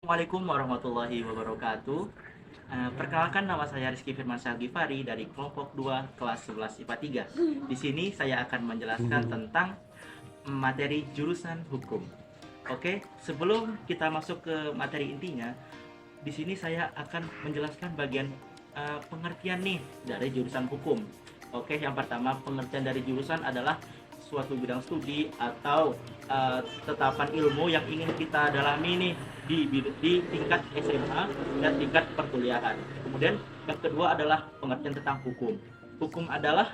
Assalamualaikum warahmatullahi wabarakatuh. Perkenalkan, nama saya Rizky Firmansyah Gifari dari kelompok 2 kelas 11 IPA 3. Di sini saya akan menjelaskan tentang materi jurusan hukum. Oke, sebelum kita masuk ke materi intinya, di sini saya akan menjelaskan bagian pengertian nih dari jurusan hukum. Oke, yang pertama, pengertian dari jurusan adalah suatu bidang studi atau tetapan ilmu yang ingin kita dalami nih di tingkat SMA dan tingkat perkuliahan. Kemudian yang kedua adalah pengertian tentang hukum. Hukum adalah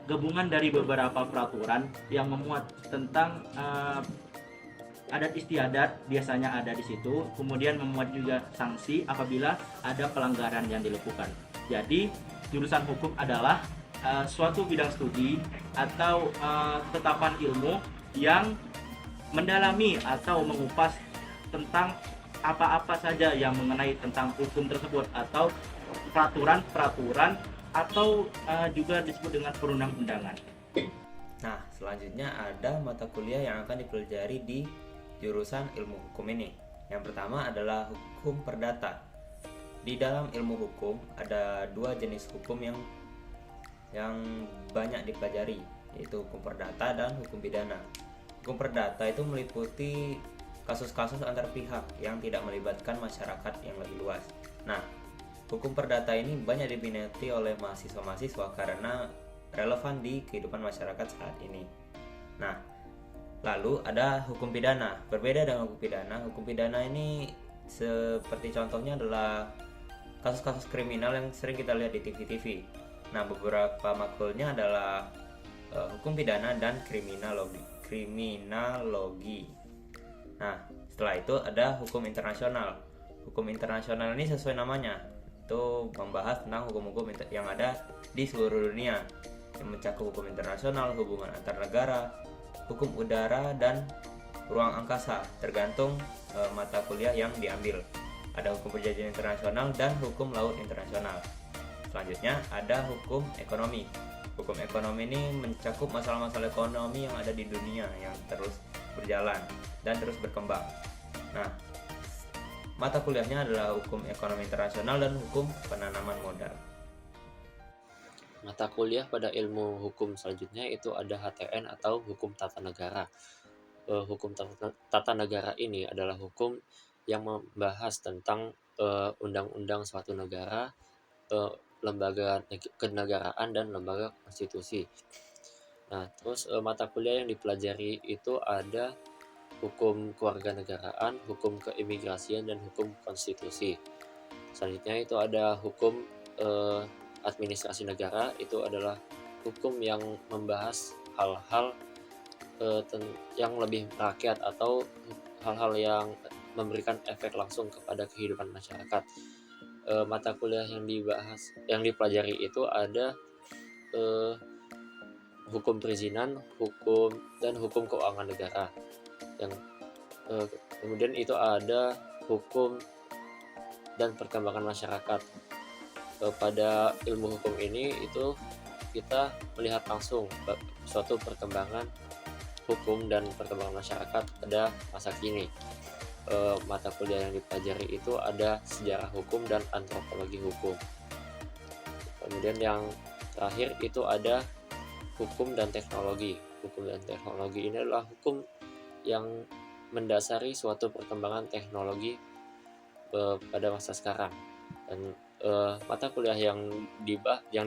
gabungan dari beberapa peraturan yang memuat tentang adat istiadat, biasanya ada di situ, kemudian memuat juga sanksi apabila ada pelanggaran yang dilakukan. Jadi jurusan hukum adalah suatu bidang studi atau tetapan ilmu yang mendalami atau mengupas tentang apa-apa saja yang mengenai tentang hukum tersebut atau peraturan-peraturan atau juga disebut dengan perundang-undangan. Nah, selanjutnya ada mata kuliah yang akan dipelajari di jurusan ilmu hukum ini. Yang pertama adalah hukum perdata. Di dalam ilmu hukum ada dua jenis hukum yang banyak dipelajari, yaitu hukum perdata dan hukum pidana. Hukum perdata itu meliputi kasus-kasus antar pihak yang tidak melibatkan masyarakat yang lebih luas. Nah, hukum perdata ini banyak diminati oleh mahasiswa-mahasiswa karena relevan di kehidupan masyarakat saat ini. Nah, lalu ada hukum pidana. Berbeda dengan hukum pidana ini seperti contohnya adalah kasus-kasus kriminal yang sering kita lihat di TV-TV. Nah, beberapa makulnya adalah hukum pidana dan kriminologi. Nah, setelah itu ada hukum internasional. Hukum internasional ini sesuai namanya, itu membahas tentang hukum-hukum yang ada di seluruh dunia, yang mencakup hukum internasional, hubungan antar negara, hukum udara, dan ruang angkasa, tergantung mata kuliah yang diambil. Ada hukum perjanjian internasional dan hukum laut internasional. Selanjutnya ada hukum ekonomi. Hukum ekonomi ini mencakup masalah-masalah ekonomi yang ada di dunia yang terus berjalan dan terus berkembang. Nah, mata kuliahnya adalah hukum ekonomi internasional dan hukum penanaman modal. Mata kuliah pada ilmu hukum selanjutnya itu ada HTN atau hukum tata negara. Hukum tata negara ini adalah hukum yang membahas tentang undang-undang suatu negara, lembaga kenegaraan, dan lembaga konstitusi. Nah, terus mata kuliah yang dipelajari itu ada hukum kewarganegaraan, hukum keimigrasian, dan hukum konstitusi. Selanjutnya itu ada hukum administrasi negara. Itu adalah hukum yang membahas hal-hal yang lebih rakyat atau hal-hal yang memberikan efek langsung kepada kehidupan masyarakat. Mata kuliah yang dipelajari itu ada hukum perizinan, hukum dan hukum keuangan negara. Yang kemudian itu ada hukum dan perkembangan masyarakat. Pada ilmu hukum ini itu kita melihat langsung suatu perkembangan hukum dan perkembangan masyarakat pada masa kini. Mata kuliah yang dipelajari itu ada sejarah hukum dan antropologi hukum. Kemudian yang terakhir itu ada hukum dan teknologi. Hukum dan teknologi ini adalah hukum yang mendasari suatu perkembangan teknologi pada masa sekarang. Dan mata kuliah yang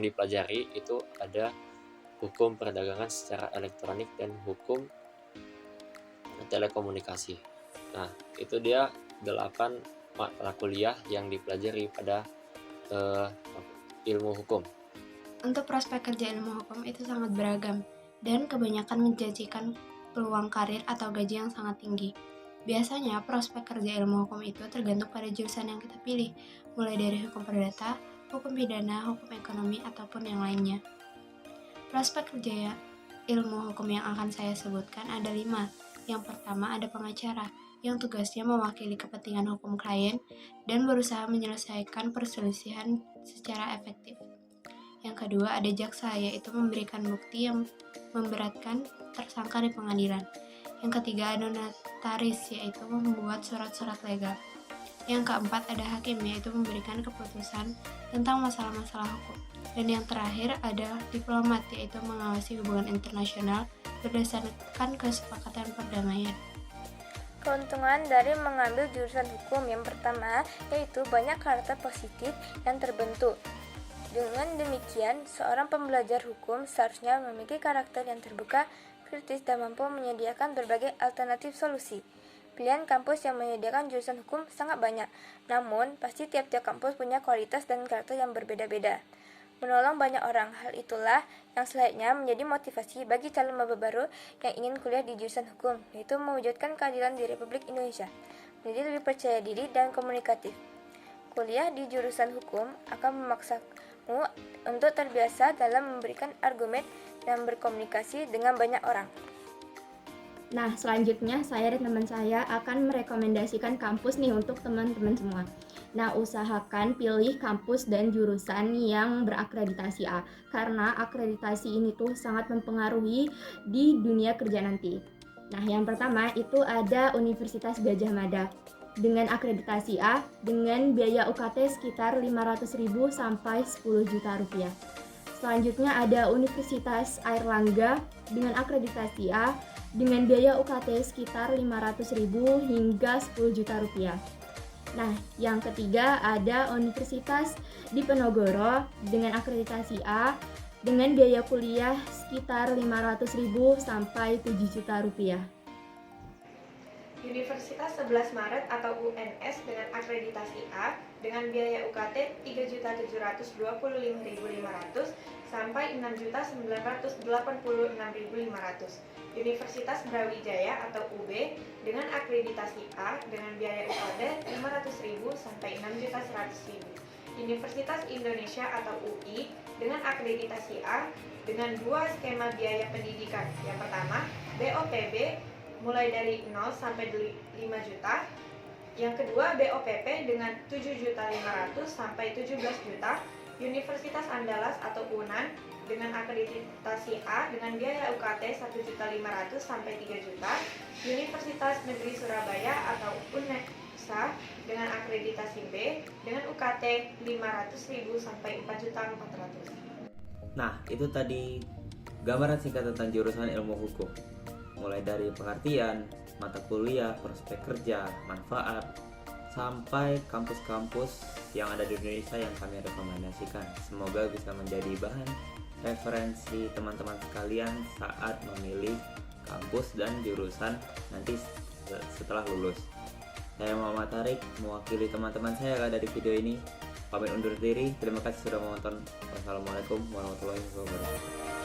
dipelajari itu ada hukum perdagangan secara elektronik dan hukum telekomunikasi. Nah, itu dia 8 mata kuliah yang dipelajari pada ilmu hukum. Untuk prospek kerja ilmu hukum itu sangat beragam dan kebanyakan menjanjikan peluang karir atau gaji yang sangat tinggi. Biasanya prospek kerja ilmu hukum itu tergantung pada jurusan yang kita pilih, mulai dari hukum perdata, hukum pidana, hukum ekonomi, ataupun yang lainnya. Prospek kerja ilmu hukum yang akan saya sebutkan ada 5. Yang pertama ada pengacara, yang tugasnya mewakili kepentingan hukum klien dan berusaha menyelesaikan perselisihan secara efektif. Yang kedua ada jaksa, yaitu memberikan bukti yang memberatkan tersangka di pengadilan. Yang ketiga ada notaris, yaitu membuat surat-surat legal. Yang keempat ada hakim, yaitu memberikan keputusan tentang masalah-masalah hukum. Dan yang terakhir ada diplomat, yaitu mengawasi hubungan internasional berdasarkan kesepakatan perdamaian. Keuntungan dari mengambil jurusan hukum yang pertama yaitu banyak karakter positif yang terbentuk. Dengan demikian, seorang pembelajar hukum seharusnya memiliki karakter yang terbuka, kritis, dan mampu menyediakan berbagai alternatif solusi. Pilihan kampus yang menyediakan jurusan hukum sangat banyak, namun pasti tiap-tiap kampus punya kualitas dan karakter yang berbeda-beda. Menolong banyak orang, hal itulah yang selayaknya menjadi motivasi bagi calon maba baru yang ingin kuliah di jurusan hukum, yaitu mewujudkan keadilan di Republik Indonesia, menjadi lebih percaya diri dan komunikatif. Kuliah di jurusan hukum akan memaksamu untuk terbiasa dalam memberikan argumen dan berkomunikasi dengan banyak orang. Nah, selanjutnya saya dan teman saya akan merekomendasikan kampus nih untuk teman-teman semua. Nah, usahakan pilih kampus dan jurusan yang berakreditasi A, karena akreditasi ini tuh sangat mempengaruhi di dunia kerja nanti. Nah, yang pertama itu ada Universitas Gadjah Mada dengan akreditasi A dengan biaya UKT sekitar 500.000 sampai 10 juta rupiah. Selanjutnya ada Universitas Airlangga dengan akreditasi A dengan biaya UKT sekitar 500.000 hingga 10 juta rupiah. Nah, yang ketiga ada Universitas Diponegoro dengan akreditasi A dengan biaya kuliah sekitar 500.000 sampai 7 juta rupiah. Universitas 11 Maret atau UNS dengan akreditasi A dengan biaya UKT 3.725.500 sampai 6.986.500. Universitas Brawijaya atau UB dengan akreditasi A dengan biaya UKT 500.000 sampai 6.100.000. Universitas Indonesia atau UI dengan akreditasi A dengan dua skema biaya pendidikan. Yang pertama, BOPB mulai dari 0 sampai 5 juta. Yang kedua, BOPP dengan 7.500.000 sampai 17 juta. Universitas Andalas atau UNAN dengan akreditasi A dengan biaya UKT 1.500.000 sampai 3 juta. Universitas Negeri Surabaya atau UNESA dengan akreditasi B dengan UKT 500.000 sampai 4.400.000. Nah, itu tadi gambaran singkat tentang jurusan ilmu hukum. Mulai dari pengertian, mata kuliah, prospek kerja, manfaat, sampai kampus-kampus yang ada di Indonesia yang kami rekomendasikan. Semoga bisa menjadi bahan referensi teman-teman sekalian saat memilih kampus dan jurusan nanti setelah lulus. Saya Muhammad Tarik, mewakili teman-teman saya yang ada di video ini, pamit undur diri. Terima kasih sudah menonton. Wassalamualaikum warahmatullahi wabarakatuh.